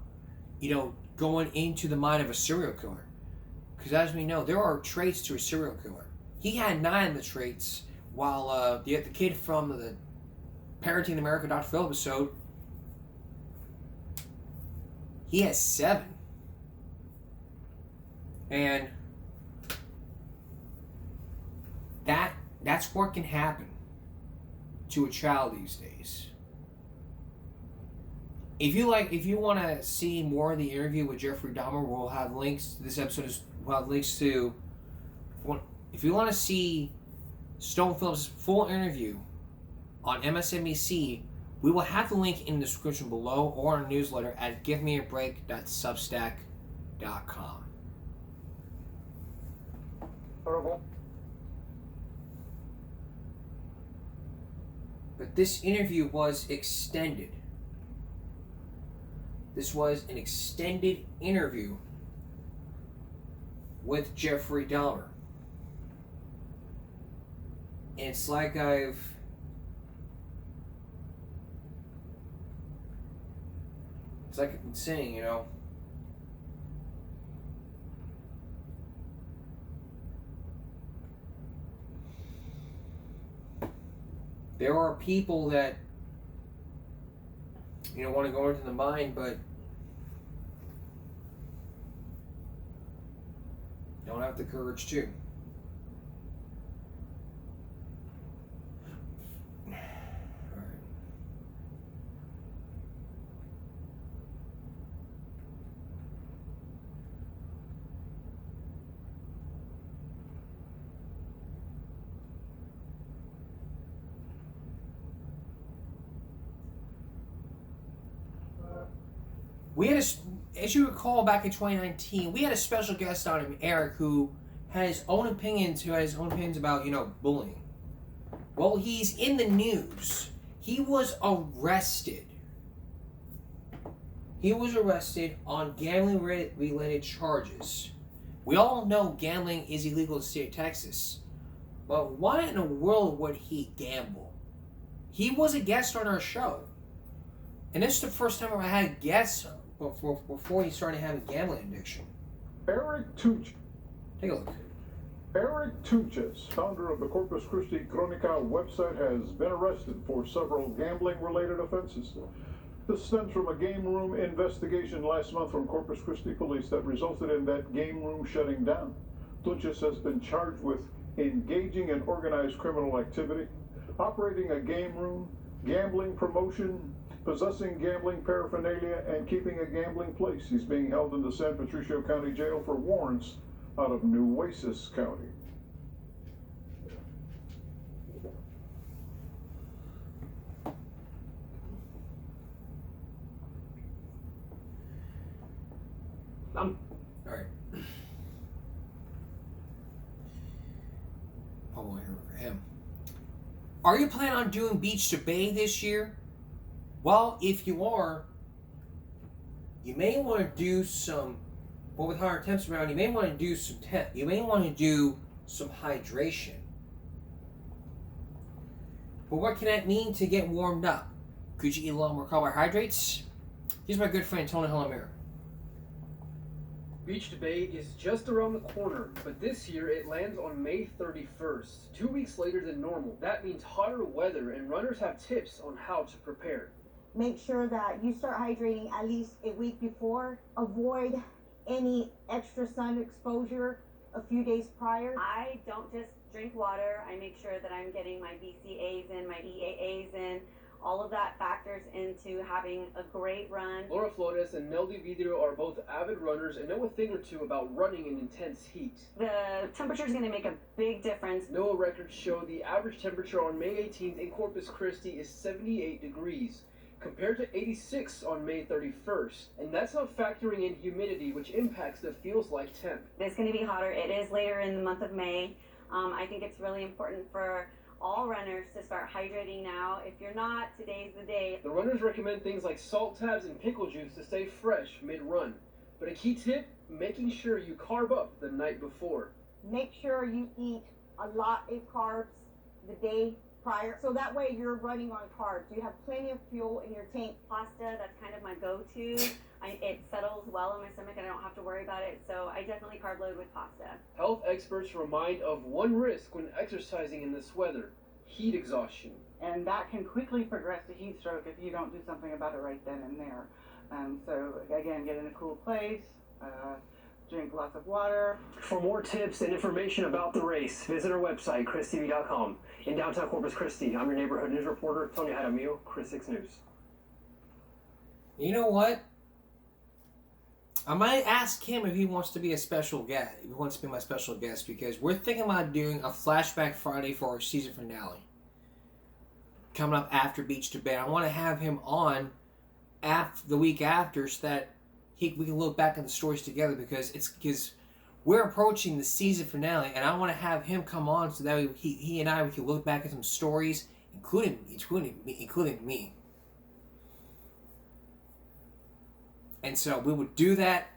going into the mind of a serial killer. Because as we know, there are traits to a serial killer. He had 9 of the traits, while the kid from the Parenting America Dr. Phil episode, he has 7. And that's what can happen to a child these days. If you want to see more of the interview with Jeffrey Dahmer, we'll have links. This episode will have links to. If you want to see Stone Phillips' full interview on MSNBC, we will have the link in the description below or in our newsletter at givemeabreak.substack.com. But this interview was extended. This was an extended interview with Jeffrey Dahmer. And it's like I've been saying, there are people that want to go into the mind, but don't have the courage to. We had as you recall, back in 2019, we had a special guest on him, Eric, who had his own opinions. About bullying. Well, he's in the news. He was arrested. He was arrested on gambling-related charges. We all know gambling is illegal in the state of Texas, but why in the world would he gamble? He was a guest on our show, and this is the first time I had guests before he started having gambling addiction. Eric Tuch. Take a look. Eric Tuches, founder of the Corpus Christi Chronica website, has been arrested for several gambling-related offenses. This stems from a game room investigation last month from Corpus Christi police that resulted in that game room shutting down. Tuches has been charged with engaging in organized criminal activity, operating a game room, gambling promotion, possessing gambling paraphernalia, and keeping a gambling place. He's being held in the San Patricio County Jail for warrants out of Nueces County. All right. One more here for him. Are you planning on doing Beach to Bay this year? Well, if you are, you may want to do some, well, with higher temps around, you may want to do some you may want to do some hydration. But what can that mean to get warmed up? Could you eat a lot more carbohydrates? Here's my good friend Tony Hallamir. Beach to Bay is just around the corner, but this year it lands on May 31st, 2 weeks later than normal. That means hotter weather, and runners have tips on how to prepare. Make sure that you start hydrating at least a week before. Avoid any extra sun exposure a few days prior. I don't just drink water. I make sure that I'm getting my BCAAs in, my EAAs in. All of that factors into having a great run. Laura Flores and Neldy Vidrio are both avid runners and know a thing or two about running in intense heat. The temperature is going to make a big difference. NOAA records show the average temperature on May 18th in Corpus Christi is 78 degrees, compared to 86 on May 31st. And that's not factoring in humidity, which impacts the feels like temp. It's going to be hotter. It is later in the month of May. I think it's really important for all runners to start hydrating now. If you're not, today's the day. The runners recommend things like salt tabs and pickle juice to stay fresh mid-run. But a key tip, making sure you carb up the night before. Make sure you eat a lot of carbs the day prior, so that way you're running on carbs. You have plenty of fuel in your tank. Pasta, that's kind of my go-to. It settles well in my stomach and I don't have to worry about it, so I definitely carb load with pasta. Health experts remind of one risk when exercising in this weather: heat exhaustion. And that can quickly progress to heat stroke if you don't do something about it right then and there. So again, get in a cool place, drink lots of water. For more tips and information about the race, visit our website, christv.com. In downtown Corpus Christi, I'm your neighborhood news reporter, Tony Jaramillo, Chris 6 News. You know what? I might ask him if he wants to be a special guest. If he wants to be my special guest, because we're thinking about doing a Flashback Friday for our season finale. Coming up after Beach to Bay. I want to have him on the week after so that we can look back at the stories together, because we're approaching the season finale, and I want to have him come on so that he and we can look back at some stories, including me. And so we would do that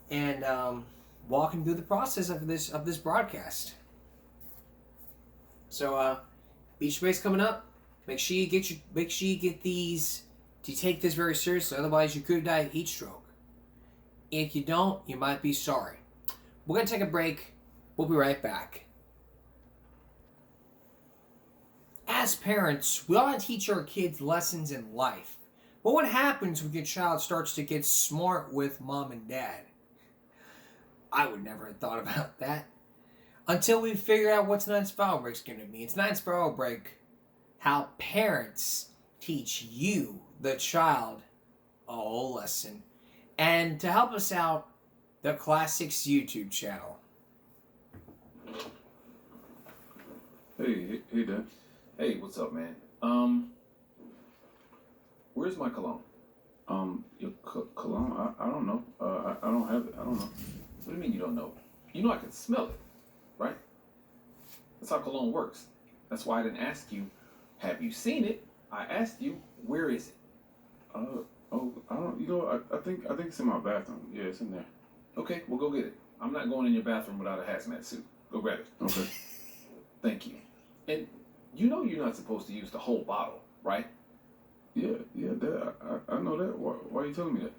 and walk him through the process of this broadcast. So Beach Bay's coming up. Make sure you get these. To take this very seriously, otherwise you could die of heat stroke. If you don't, you might be sorry. We're going to take a break. We'll be right back. As parents, we ought to teach our kids lessons in life. But what happens when your child starts to get smart with mom and dad? I would never have thought about that. Until we figure out what tonight's Foul Break's going to be. It's tonight's Foul Break, how parents teach you, the child, a whole lesson. And to help us out, the Classics YouTube channel. Hey, Dad. Hey, what's up, man? Where's my cologne? Your cologne? I don't know. I don't have it. I don't know. What do you mean you don't know? You know I can smell it, right? That's how cologne works. That's why I didn't ask you, have you seen it? I asked you, where is it? I don't. You know, I think it's in my bathroom. Yeah, it's in there. Okay, well go get it. I'm not going in your bathroom without a hazmat suit. Go grab it. Okay. Thank you. And you know you're not supposed to use the whole bottle, right? Yeah, Dad. I know that. Why are you telling me that?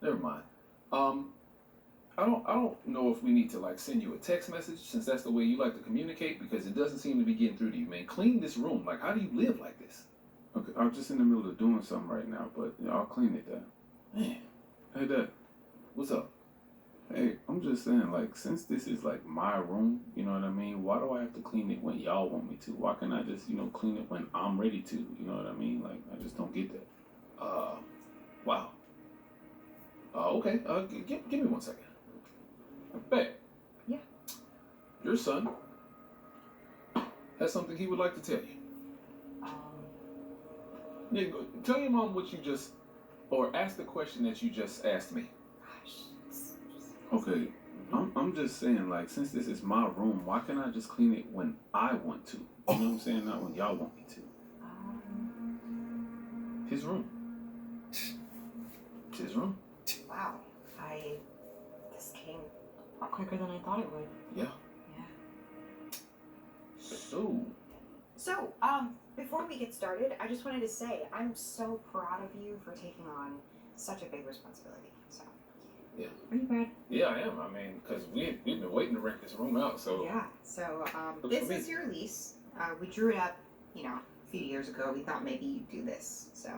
Never mind. I don't know if we need to like send you a text message, since that's the way you like to communicate, because it doesn't seem to be getting through to you, man. Clean this room. Like, how do you live like this? Okay, I'm just in the middle of doing something right now, but I'll clean it, Dad. Man. Hey, Dad. What's up? Hey, I'm just saying, like, since this is like my room, you know what I mean? Why do I have to clean it when y'all want me to? Why can't I just, clean it when I'm ready to? You know what I mean? Like, I just don't get that. Wow. Okay. Give me 1 second. Babe. Yeah. Your son has something he would like to tell you. Yeah, tell your mom what you just Or ask the question that you just asked me. Okay, I'm just saying, like, since this is my room, why can't I just clean it when I want to? You know what I'm saying? Not when y'all want me to. His room. It's his room. Wow. This came a lot quicker than I thought it would. Yeah. So, before we get started, I just wanted to say I'm so proud of you for taking on such a big responsibility. So. Yeah. Are you proud? Yeah, I am. I mean, because we've been waiting to rent this room out, so. Yeah. So, Looks this for me. is your lease. We drew it up, a few years ago. We thought maybe you'd do this. So.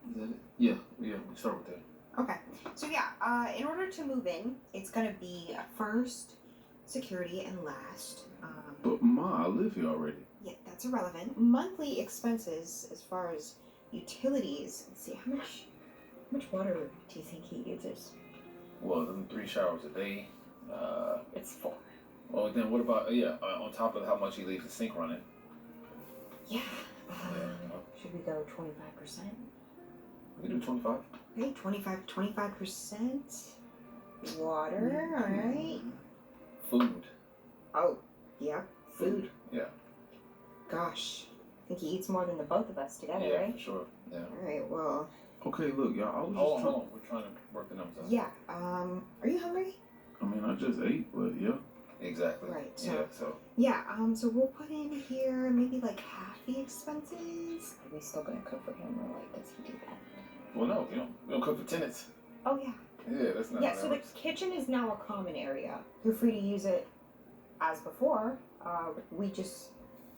Is that it? Yeah, we start with that. Okay. So yeah, in order to move in, it's gonna be first, security, and last. But Ma, I live here already. Yeah, that's irrelevant. Monthly expenses as far as utilities. Let's see, how much water do you think he uses? Well, them 3 showers a day. It's 4. Well, then what about, on top of how much he leaves the sink running? Yeah. Should we go 25%? We can do 25. Okay, 25% water, alright. Food. Oh, yeah, food. Yeah. Gosh, I think he eats more than the both of us together, Yeah, right? for sure. Yeah. Alright, well. Okay, look, y'all, I was just Hold trying... on. We're trying to work the numbers out. Yeah, are you hungry? I mean, I just ate, but yeah. Exactly. Right, so. Yeah, so. Yeah, so we'll put in here maybe like half the expenses. Are we still gonna cook for him, or like, does he do that? Well, no, we don't cook for tenants. Oh, yeah. Yeah, that's not Yeah, how so that the works. kitchen is now a common area. You're free to use it as before. We just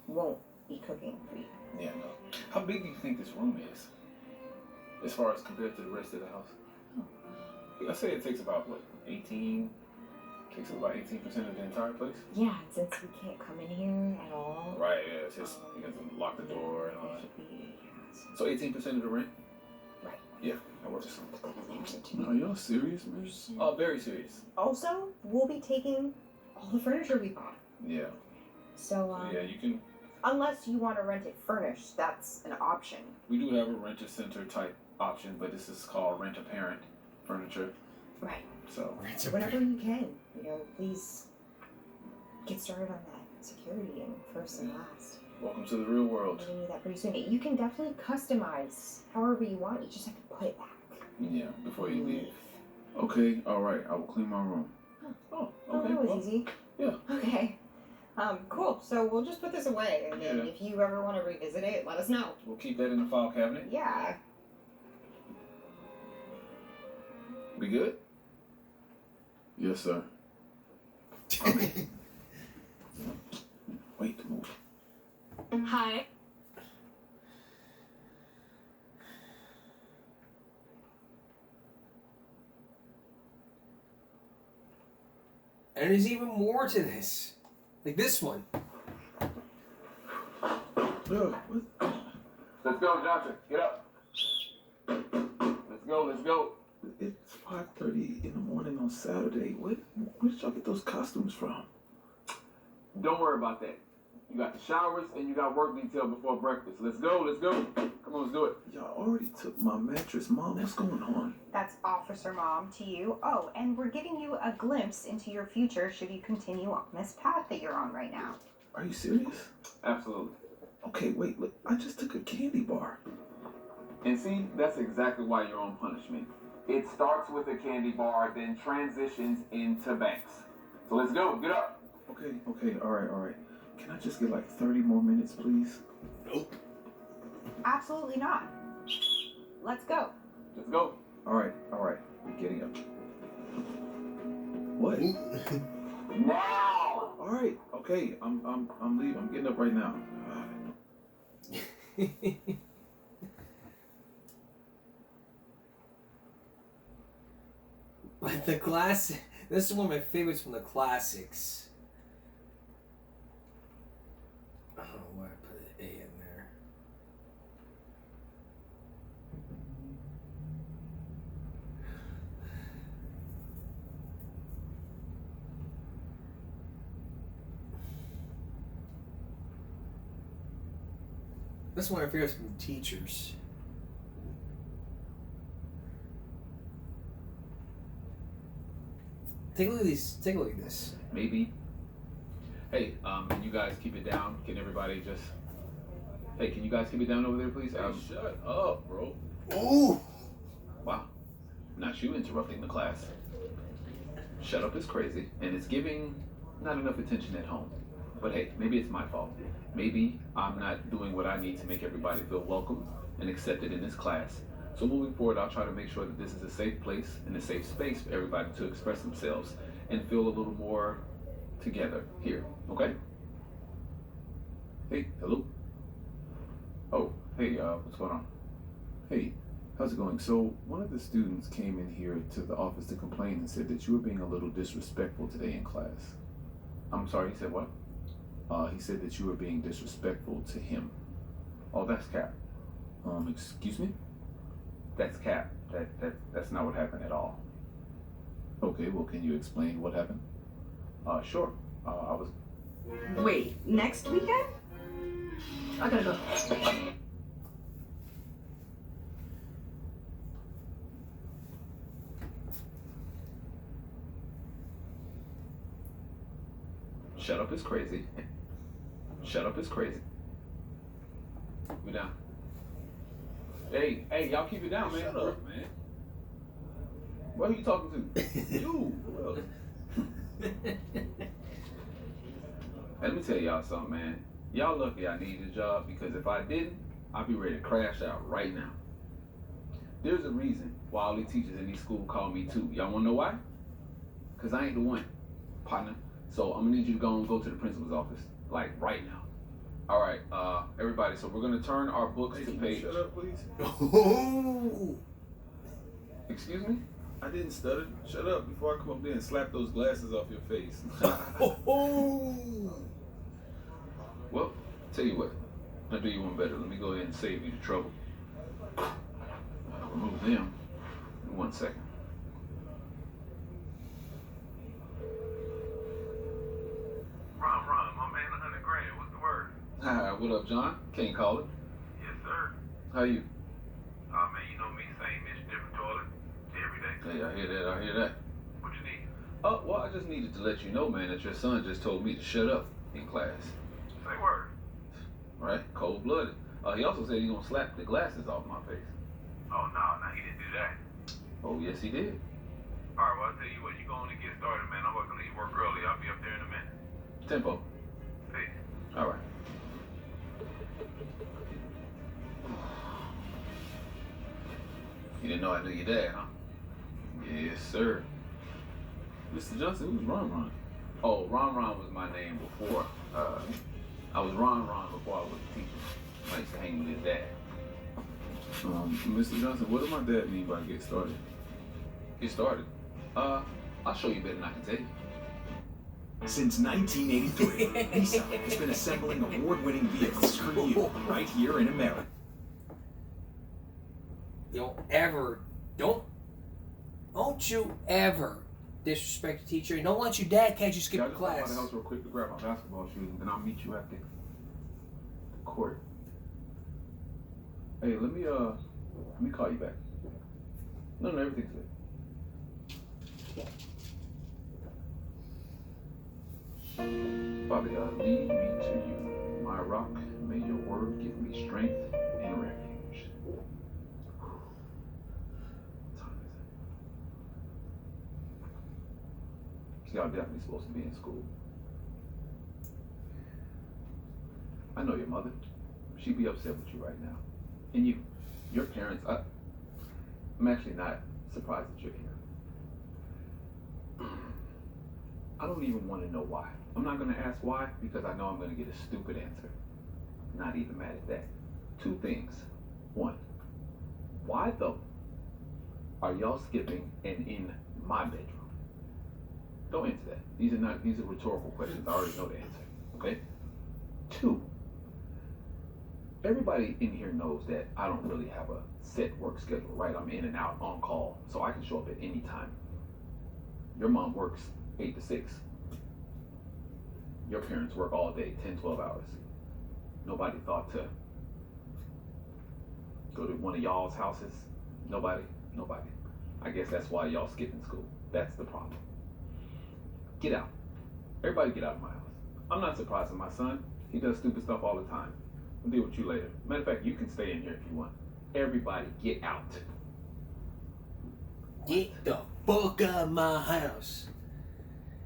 won't be cooking for you. Yeah, no. How big do you think this room is? As far as compared to the rest of the house? I say it takes about, what, 18? Takes up about 18% of the entire place? Yeah, since we can't come in here at all. Right, yeah, it's just, you have to lock the door and all that. So 18% of the rent? Right. Yeah, that works. Are y'all serious, man? Oh, very serious. Also, we'll be taking all the furniture we bought. Yeah. So, Yeah, you can, unless you want to rent it furnished, that's an option. we do have a rent-a-center type option, but this is called rent-a-parent furniture. Right. So. So whenever you can, please get started on that security and first and last. Welcome to the real world. We're gonna need that pretty soon. You can definitely customize however you want. You just have to put it back. Yeah, before you leave. Okay, alright, I will clean my room. Oh, Oh, okay. that was well, easy. Yeah. Okay. Cool. So we'll just put this away, and then Yeah. if you ever want to revisit it, let us know. We'll keep that in the file cabinet. Yeah. We good? Yes, sir. Wait to move. Hi. And there's even more to this. Like this one. Let's go, Johnson. Get up. Let's go. It's 5:30 in the morning on Saturday. Where did y'all get those costumes from? Don't worry about that. You got the showers and you got work detail before breakfast. Let's go. Come on, let's do it. Y'all already took my mattress, Mom. What's going on? That's Officer Mom to you. Oh, and we're giving you a glimpse into your future should you continue on this path that you're on right now. Are you serious? Absolutely. Okay, wait, look. I just took a candy bar. And see, that's exactly why you're on punishment. It starts with a candy bar, then transitions into banks. So let's go. Get up. Okay, alright. Can I just get like 30 more minutes, please? Nope. Absolutely not. Let's go. Let's go. Alright. We're getting up. What? Now. Alright, okay. I'm leaving. I'm getting up right now. But the classic. This is one of my favorites from the classics. I don't know why I put an A in there. This is one of my favorites from Teachers. Take a look at this. Take a look at this. Maybe. Hey, can you guys keep it down? Can everybody just... Hey, can you guys keep it down over there, please? Hey, shut up, bro. Ooh. Wow. Not you interrupting the class. Shut up is crazy, and it's giving not enough attention at home. But hey, maybe it's my fault. Maybe I'm not doing what I need to make everybody feel welcome and accepted in this class. So moving forward, I'll try to make sure that this is a safe place and a safe space for everybody to express themselves and feel a little more together here, okay? Hey, hello? Oh, hey, what's going on? Hey, how's it going? So, one of the students came in here to the office to complain and said that you were being a little disrespectful today in class. I'm sorry, you said what? He said that you were being disrespectful to him. Oh, that's Cap. Excuse me? That's Cap. That's not what happened at all. Okay, well, can you explain what happened? Sure. I was... Wait, next weekend? I gotta go. Shut up is crazy. Shut up is crazy. We down. Hey, y'all keep it down, man. Shut up, man. What are you talking to? You. Well. Hey, let me tell y'all something, man. Y'all lucky I need this job, because if I didn't, I'd be ready to crash out right now. There's a reason why all these teachers in these schools call me too. Y'all wanna know why? Because I ain't the one, partner. So I'm gonna need you to go to the principal's office, like right now. All right, everybody, so we're gonna turn our books to page... Shut up, please. Excuse me? I didn't stutter. Shut up before I come up there and slap those glasses off your face. Well, tell you what, I'll do you one better. Let me go ahead and save you the trouble. I'll remove them in 1 second. Ron, my man, 100 grand. What's the word? Hi, what up, John? Can't call it. Yes, sir. How you? Man, you know me, same ish, different toilet, every day. Hey, I hear that. What you need? Oh, well, I just needed to let you know, man, that your son just told me to shut up in class. Say word. Right? Cold-blooded. He also said he's gonna slap the glasses off my face. Oh, no, he didn't do that. Oh, yes, he did. All right, well, I'll tell you what, you go on and get started, man. I'm about to leave work early. I'll be up there in a minute. Tempo. Peace. All right. You didn't know I knew your dad, huh? Yes, sir. Mr. Johnson, who's Ron? Oh, Ron was my name before. I was Ron before I was a teacher. I used to hang with his dad. Mr. Johnson, what did my dad mean by get started? Get started? I'll show you better than I can tell you. Since 1983, Nissan has been assembling award-winning vehicles for you right here in America. Don't you ever disrespect a teacher, and don't let your dad catch you skipping class. I'll just go by the house real quick to grab my basketball shoes, and then I'll meet you at the court. Hey, let me call you back. No, everything's good. Father God, lead me to you, my rock. May your word give me strength and refuge. What time is it? Y'all definitely supposed to be in school. I know your mother. She'd be upset with you right now. And your parents, I'm actually not surprised that you're here. I don't even want to know why. I'm not going to ask why, because I know I'm going to get a stupid answer. Not even mad at that. Two things. One, why though are y'all skipping and in my bedroom? Don't answer that. These are rhetorical questions. I already know the answer. Okay? Two, everybody in here knows that I don't really have a set work schedule, right? I'm in and out on call, so I can show up at any time. Your mom works 8 to 6. Your parents work all day, 10, 12 hours. Nobody thought to go to one of y'all's houses? Nobody? I guess that's why y'all skipping school. That's the problem. Get out. Everybody get out of my house. I'm not surprised at my son. He does stupid stuff all the time. I'll deal with you later. Matter of fact, you can stay in here if you want. Everybody get out. Get the fuck out of my house.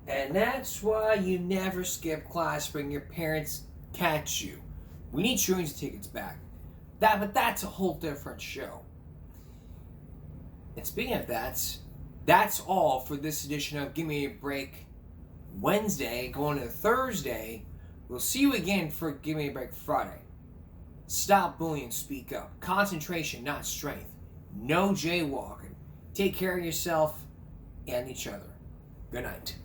And that's why you never skip class when your parents catch you. We need truancy tickets back. But that's a whole different show. And speaking of that's all for this edition of Give Me a Break Wednesday. Going to Thursday, we'll see you again for Give Me a Break Friday. Stop bullying, speak up. Concentration, not strength. No jaywalking. Take care of yourself and each other. Good night.